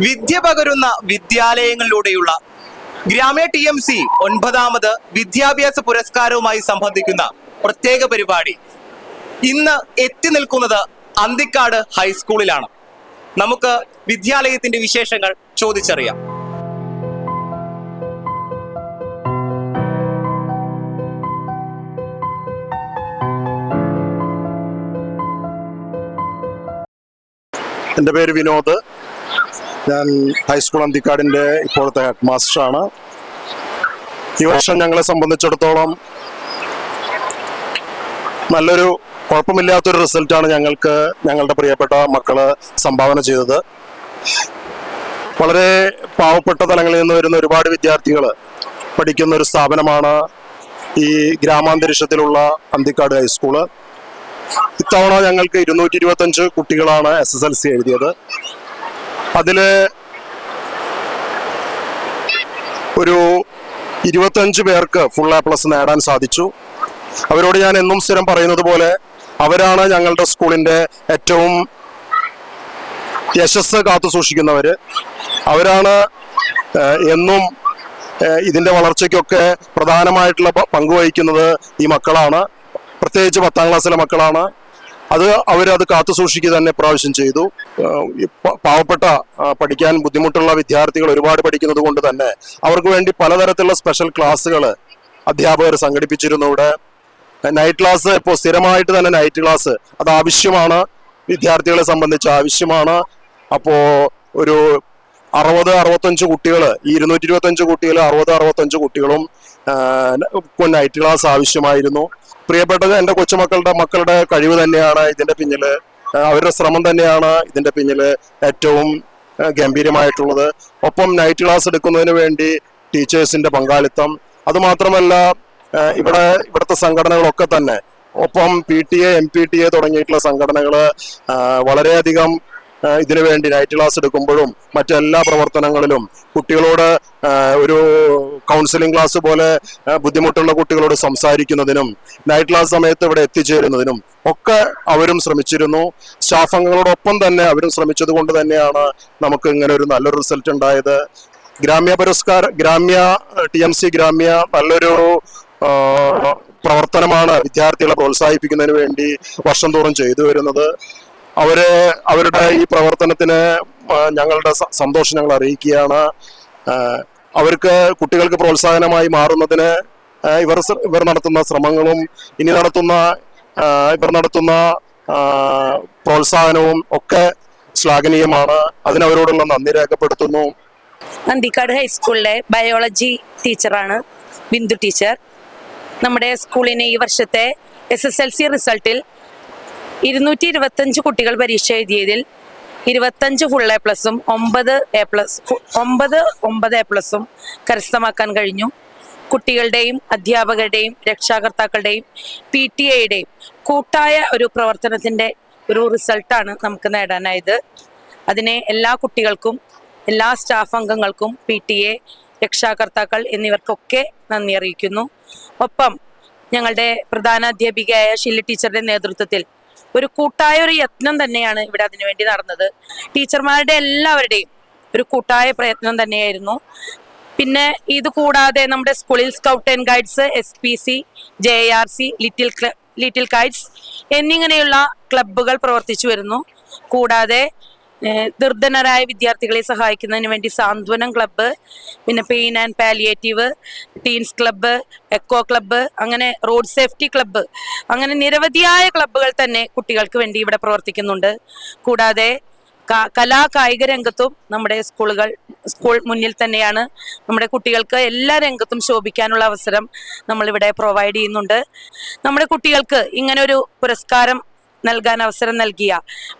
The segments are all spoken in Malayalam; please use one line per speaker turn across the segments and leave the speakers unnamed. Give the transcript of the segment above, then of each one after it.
വിദ്യ പകരുന്ന വിദ്യാലയങ്ങളിലൂടെയുള്ള ഗ്രാമ്യ TMC 9ാമത് വിദ്യാഭ്യാസ പുരസ്കാരവുമായി സംബന്ധിക്കുന്ന പ്രത്യേക പരിപാടി ഇന്ന് എത്തി നിൽക്കുന്നത് അന്തിക്കാട് ഹൈസ്കൂളിലാണ്. നമുക്ക് വിദ്യാലയത്തിന്റെ വിശേഷങ്ങൾ ചോദിച്ചറിയാം.
എൻ്റെ പേര് വിനോദ്. ഞാൻ ഹൈസ്കൂൾ അന്തിക്കാടിൻ്റെ ഇപ്പോഴത്തെ ഹെഡ് മാസ്റ്ററാണ്. ഈ വർഷം ഞങ്ങളെ സംബന്ധിച്ചിടത്തോളം നല്ലൊരു കുഴപ്പമില്ലാത്തൊരു റിസൾട്ടാണ് ഞങ്ങളുടെ പ്രിയപ്പെട്ട മക്കള് സംഭാവന ചെയ്തത്. വളരെ പാവപ്പെട്ട തലങ്ങളിൽ നിന്ന് വരുന്ന ഒരുപാട് വിദ്യാർത്ഥികൾ പഠിക്കുന്ന ഒരു സ്ഥാപനമാണ് ഈ ഗ്രാമാന്തരീക്ഷത്തിലുള്ള അന്തിക്കാട് ഹൈസ്കൂള്. ഇത്തവണ ഞങ്ങൾക്ക് 225 കുട്ടികളാണ് SSLC എഴുതിയത്. അതില് ഒരു 25 പേർക്ക് ഫുൾ A+ നേടാൻ സാധിച്ചു. അവരോട് ഞാൻ എന്നും സ്ഥിരം പറയുന്നത് പോലെ അവരാണ് ഞങ്ങളുടെ സ്കൂളിന്റെ ഏറ്റവും യശസ് കാത്തു സൂക്ഷിക്കുന്നവര്. അവരാണ് എന്നും ഇതിന്റെ വളർച്ചയ്ക്കൊക്കെ പ്രധാനമായിട്ടുള്ള പങ്കുവഹിക്കുന്നത് ഈ മക്കളാണ്. പ്രത്യേകിച്ച് 10ാം ക്ലാസ്സിലെ മക്കളാണ്. അവരത് കാത്തു സൂക്ഷിക്കുക തന്നെ പ്രാവശ്യം ചെയ്തു. പാവപ്പെട്ട പഠിക്കാൻ ബുദ്ധിമുട്ടുള്ള വിദ്യാർത്ഥികൾ ഒരുപാട് പഠിക്കുന്നത് കൊണ്ട് തന്നെ അവർക്ക് വേണ്ടി പലതരത്തിലുള്ള സ്പെഷ്യൽ ക്ലാസ്സുകൾ അധ്യാപകർ സംഘടിപ്പിച്ചിരുന്നു. ഇവിടെ നൈറ്റ് ക്ലാസ്, ഇപ്പോൾ സ്ഥിരമായിട്ട് തന്നെ നൈറ്റ് ക്ലാസ് അത് ആവശ്യമാണ്, വിദ്യാർത്ഥികളെ സംബന്ധിച്ച് ആവശ്യമാണ്. അപ്പോൾ ഒരു 60-65 കുട്ടികൾ, ഈ 225 കുട്ടികൾ 60-65 കുട്ടികളും നൈറ്റ് ക്ലാസ് ആവശ്യമായിരുന്നു. പ്രിയപ്പെട്ടത് എൻ്റെ മക്കളുടെ കഴിവ് തന്നെയാണ് ഇതിന്റെ പിന്നില്, അവരുടെ ശ്രമം തന്നെയാണ് ഇതിന്റെ പിന്നില് ഏറ്റവും ഗംഭീരമായിട്ടുള്ളത്. ഒപ്പം നൈറ്റ് ക്ലാസ് എടുക്കുന്നതിന് വേണ്ടി ടീച്ചേഴ്സിന്റെ പങ്കാളിത്തം, അതുമാത്രമല്ല ഇവിടുത്തെ സംഘടനകളൊക്കെ തന്നെ, ഒപ്പം PTA MPTA തുടങ്ങിയിട്ടുള്ള സംഘടനകൾ വളരെയധികം ഇതിനു വേണ്ടി നൈറ്റ് ക്ലാസ് എടുക്കുമ്പോഴും മറ്റെല്ലാ പ്രവർത്തനങ്ങളിലും കുട്ടികളോട് ഒരു കൗൺസിലിംഗ് ക്ലാസ് പോലെ ബുദ്ധിമുട്ടുള്ള കുട്ടികളോട് സംസാരിക്കുന്നതിനും നൈറ്റ് ക്ലാസ് സമയത്ത് ഇവിടെ എത്തിച്ചേരുന്നതിനും ഒക്കെ അവരും ശ്രമിച്ചിരുന്നു. സ്റ്റാഫ് അംഗങ്ങളോടൊപ്പം തന്നെ അവരും ശ്രമിച്ചത് കൊണ്ട് തന്നെയാണ് നമുക്ക് ഇങ്ങനെ ഒരു നല്ലൊരു റിസൾട്ട് ഉണ്ടായത്. ഗ്രാമ്യ TMC ഗ്രാമ്യ നല്ലൊരു പ്രവർത്തനമാണ് വിദ്യാർത്ഥികളെ പ്രോത്സാഹിപ്പിക്കുന്നതിന് വേണ്ടി വർഷം തോറും ചെയ്തു വരുന്നത്. അവരുടെ ഈ പ്രവർത്തനത്തിന് ഞങ്ങളുടെ സന്തോഷം ഞങ്ങൾ അറിയിക്കുകയാണ്. കുട്ടികൾക്ക് പ്രോത്സാഹനമായി മാറുന്നതിന് ഇവർ നടത്തുന്ന ശ്രമങ്ങളും ഇവർ നടത്തുന്ന പ്രോത്സാഹനവും ഒക്കെ ശ്ലാഘനീയമാണ്. അതിനവരോടുള്ള നന്ദി രേഖപ്പെടുത്തുന്നു.
അന്തിക്കാട് ഹൈസ്കൂളിലെ ബയോളജി ടീച്ചറാണ് ബിന്ദു ടീച്ചർ. നമ്മുടെ സ്കൂളിന് ഈ വർഷത്തെ SSLC റിസൾട്ടിൽ 225 കുട്ടികൾ പരീക്ഷ എഴുതിയതിൽ 25 ഫുൾ A+, 9 A+, കരസ്ഥമാക്കാൻ കഴിഞ്ഞു. കുട്ടികളുടെയും അധ്യാപകരുടെയും രക്ഷാകർത്താക്കളുടെയും PTA കൂട്ടായ ഒരു പ്രവർത്തനത്തിന്റെ ഒരു റിസൾട്ടാണ് നമുക്ക് നേടാനായത്. അതിനെ എല്ലാ കുട്ടികൾക്കും, എല്ലാ സ്റ്റാഫ് അംഗങ്ങൾക്കും, PTA, രക്ഷാകർത്താക്കൾ എന്നിവർക്കൊക്കെ നന്ദി അറിയിക്കുന്നു. ഒപ്പം ഞങ്ങളുടെ പ്രധാന അധ്യാപികയായ ഷില്ലി ടീച്ചറുടെ നേതൃത്വത്തിൽ ഒരു കൂട്ടായ ഒരു യത്നം തന്നെയാണ് ഇവിടെ അതിനുവേണ്ടി നടന്നത്. ടീച്ചർമാരുടെ എല്ലാവരുടെയും ഒരു കൂട്ടായ പ്രയത്നം തന്നെയായിരുന്നു. പിന്നെ ഇത് കൂടാതെ നമ്മുടെ സ്കൂളിൽ scout and guides, SPC, JRC, little kites എന്നിങ്ങനെയുള്ള ക്ലബ്ബുകൾ പ്രവർത്തിച്ചു വരുന്നു. കൂടാതെ നിർധനരായ വിദ്യാർത്ഥികളെ സഹായിക്കുന്നതിന് വേണ്ടി സാന്ത്വനം ക്ലബ്ബ്, പിന്നെ pain and palliative, teens club, eco club, അങ്ങനെ റോഡ് സേഫ്റ്റി ക്ലബ്ബ്, അങ്ങനെ നിരവധിയായ ക്ലബ്ബുകൾ തന്നെ കുട്ടികൾക്ക് വേണ്ടി ഇവിടെ പ്രവർത്തിക്കുന്നുണ്ട്. കൂടാതെ കായിക രംഗത്തും നമ്മുടെ സ്കൂൾ മുന്നിൽ തന്നെയാണ്. നമ്മുടെ കുട്ടികൾക്ക് എല്ലാ രംഗത്തും ശോഭിക്കാനുള്ള അവസരം നമ്മളിവിടെ പ്രൊവൈഡ് ചെയ്യുന്നുണ്ട്. നമ്മുടെ കുട്ടികൾക്ക് ഇങ്ങനെ ഒരു പുരസ്കാരം നൽകാൻ അവസരം നൽകിയ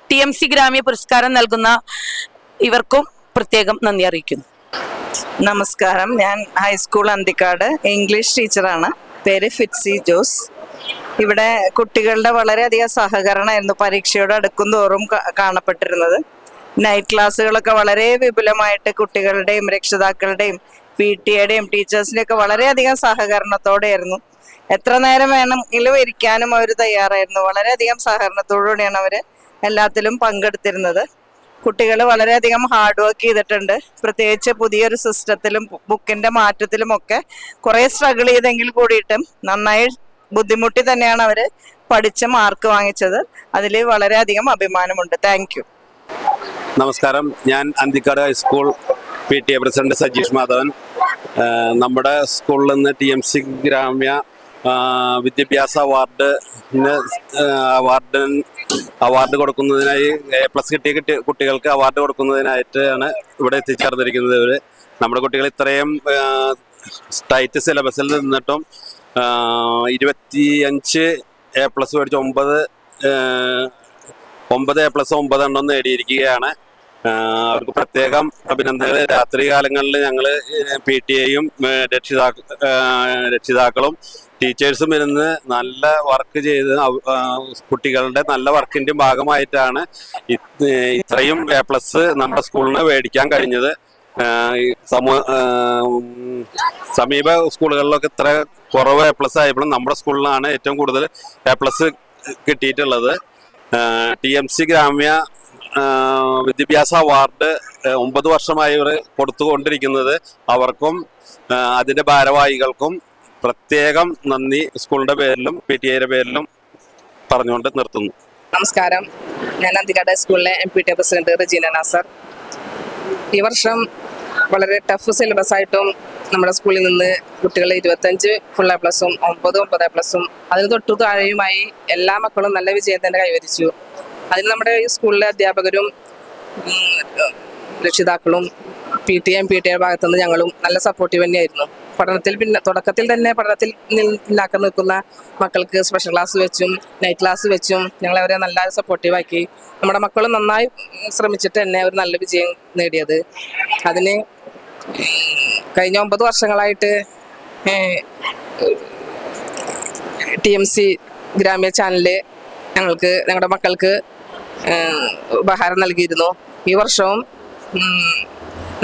TMC ഗ്രാമ്യ പുരസ്കാരം നൽകുന്ന ഇവർക്കും പ്രത്യേകം നന്ദി അറിയിക്കുന്നു.
നമസ്കാരം. ഞാൻ ഹൈസ്കൂൾ അന്തിക്കാട് ഇംഗ്ലീഷ് ടീച്ചറാണ്. പേര് ഫിറ്റ്സി ജോസ്. ഇവിടെ കുട്ടികളുടെ വളരെയധികം സഹകരണമായിരുന്നു പരീക്ഷയോട് അടുക്കും തോറും കാണപ്പെട്ടിരുന്നത്. നൈറ്റ് ക്ലാസ്സുകളൊക്കെ വളരെ വിപുലമായിട്ട് കുട്ടികളുടെയും രക്ഷിതാക്കളുടെയും PTA ടീച്ചേഴ്സിൻ്റെയും ഒക്കെ വളരെയധികം സഹകരണത്തോടെയായിരുന്നു. എത്ര നേരം വേണമെങ്കിലും ഇരിക്കാനും അവർ തയ്യാറായിരുന്നു. വളരെയധികം സഹകരണത്തോടുകൂടിയാണ് അവർ എല്ലാത്തിലും പങ്കെടുത്തിരുന്നത്. കുട്ടികൾ വളരെയധികം ഹാർഡ് വർക്ക് ചെയ്തിട്ടുണ്ട്. പ്രത്യേകിച്ച് പുതിയൊരു സിസ്റ്റത്തിലും ബുക്കിന്റെ മാറ്റത്തിലും ഒക്കെ കുറെ സ്ട്രഗിൾ ചെയ്തെങ്കിൽ കൂടിയിട്ടും നന്നായി ബുദ്ധിമുട്ടി തന്നെയാണ് അവർ പഠിച്ച് മാർക്ക് വാങ്ങിച്ചത്. അതിൽ വളരെയധികം അഭിമാനമുണ്ട്. Thank you.
നമസ്കാരം, ഞാൻ Anthikad high school PTA president Sajeesh Madhavan. നമ്മുടെ സ്കൂളിൽ നിന്ന് TMC ഗ്രാമ്യ വിദ്യാഭ്യാസ അവാർഡ് കൊടുക്കുന്നതിനായി A+ കിട്ടിയ കുട്ടികൾക്ക് അവാർഡ് കൊടുക്കുന്നതിനായിട്ടാണ് ഇവിടെ എത്തിച്ചേർന്നിരിക്കുന്നത്. ഇവർ നമ്മുടെ കുട്ടികൾ ഇത്രയും ടൈറ്റ് സിലബസിൽ നിന്നിട്ടും 25 A+ മേടിച്ച് 9 A+ 9 എണ്ണം നേടിയിരിക്കുകയാണ്. അവർക്ക് പ്രത്യേകം അഭിനന്ദനങ്ങൾ. രാത്രി കാലങ്ങളിൽ ഞങ്ങൾ PTA-യും രക്ഷിതാക്കളും ടീച്ചേഴ്സും ഇരുന്ന് നല്ല വർക്ക് ചെയ്ത് കുട്ടികളുടെ നല്ല വർക്കിന്റെ ഭാഗമായിട്ടാണ് ഇത്രയും A+ നമ്മുടെ സ്കൂളിന് മേടിക്കാൻ കഴിഞ്ഞത്. സമീപ സ്കൂളുകളിലൊക്കെ ഇത്ര കുറവ് A+ ആയപ്പോഴും നമ്മുടെ സ്കൂളിലാണ് ഏറ്റവും കൂടുതൽ A+ കിട്ടിയിട്ടുള്ളത്. TMC ഗ്രാമ്യ വിദ്യാഭ്യാസ അവാർഡ് 9 വർഷമായി ഇവർ കൊടുത്തുകൊണ്ടിരിക്കുന്നത്. അവർക്കും അതിന്റെ ഭാരവാഹികൾക്കും പ്രത്യേകം നന്ദി സ്കൂളിന്റെ പേരിലും PTA-യുടെ പേരിലും പറഞ്ഞുകൊണ്ട് നിർത്തുന്നു.
നമസ്കാരം, ഞാൻ അന്തിക്കാട് സ്കൂളിലെ MPTA പ്രസിഡന്റ് റജീന നാസർ. ഈ വർഷം വളരെ ടഫ് സിലബസ് ആയിട്ടും നമ്മുടെ സ്കൂളിൽ നിന്ന് കുട്ടികൾ 25 ഫുൾ A+, 9 A+, അതിന് തൊട്ടു താഴെയുമായി എല്ലാ മക്കളും നല്ല വിജയം തന്നെ കൈവരിച്ചു. അതിന് നമ്മുടെ ഈ സ്കൂളിലെ അധ്യാപകരും രക്ഷിതാക്കളും PTA-യും PTA ഭാഗത്തുനിന്ന് ഞങ്ങളും നല്ല സപ്പോർട്ടീവ് തന്നെയായിരുന്നു. തുടക്കത്തിൽ തന്നെ പഠനത്തിൽ പിന്നാക്കം നിൽക്കുന്ന മക്കൾക്ക് സ്പെഷ്യൽ ക്ലാസ് വെച്ചും നൈറ്റ് ക്ലാസ് വെച്ചും ഞങ്ങൾ അവരെ നല്ല സപ്പോർട്ടീവാക്കി. നമ്മുടെ മക്കൾ നന്നായി ശ്രമിച്ചിട്ട് തന്നെ ഒരു നല്ല വിജയം നേടിയത്. അതിന് കഴിഞ്ഞ 9 വർഷങ്ങളായിട്ട് TMC ഗ്രാമ്യ ചാനല് ഞങ്ങളുടെ മക്കൾക്ക് ഉപഹാരം നൽകിയിരുന്നു. ഈ വർഷവും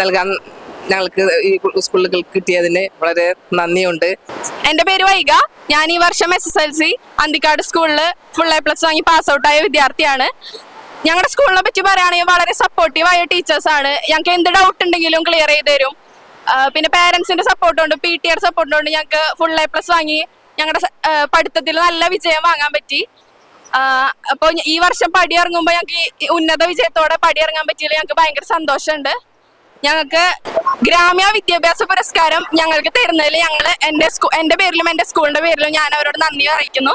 നൽകാൻ ഞങ്ങൾക്ക് ഈ സ്കൂളുകൾ കിട്ടിയതിന് വളരെ നന്ദിയുണ്ട്.
എൻ്റെ പേര് വൈഗ. ഞാൻ ഈ വർഷം SSLC അന്തിക്കാട് സ്കൂളിൽ ഫുൾ A+ വാങ്ങി പാസ് ഔട്ടായ വിദ്യാർത്ഥിയാണ്. ഞങ്ങളുടെ സ്കൂളിനെ പറ്റി പറയുകയാണെങ്കിൽ വളരെ സപ്പോർട്ടീവായ ടീച്ചേഴ്സാണ്. ഞങ്ങൾക്ക് എന്ത് ഡൗട്ട് ഉണ്ടെങ്കിലും ക്ലിയർ ചെയ്ത് തരും. പിന്നെ പേരൻസിന്റെ സപ്പോർട്ടുണ്ട്, PTA-യുടെ സപ്പോർട്ടുണ്ട്. ഞങ്ങൾക്ക് ഫുൾ A+ വാങ്ങി ഞങ്ങളുടെ പഠിത്തത്തിൽ നല്ല വിജയം വാങ്ങാൻ പറ്റി. അപ്പോൾ ഈ വർഷം പടിയിറങ്ങുമ്പോൾ ഞങ്ങൾക്ക് ഉന്നത വിജയത്തോടെ പടിയിറങ്ങാൻ പറ്റിയതിൽ ഞങ്ങൾക്ക് ഭയങ്കര സന്തോഷമുണ്ട്. ഞങ്ങൾക്ക് ഗ്രാമ്യ വിദ്യാഭ്യാസ പുരസ്കാരം ഞങ്ങൾക്ക് തരുന്നതിൽ ഞങ്ങൾ എൻ്റെ പേരിലും എൻ്റെ സ്കൂളിൻ്റെ പേരിലും ഞാൻ അവരോട് നന്ദി അറിയിക്കുന്നു.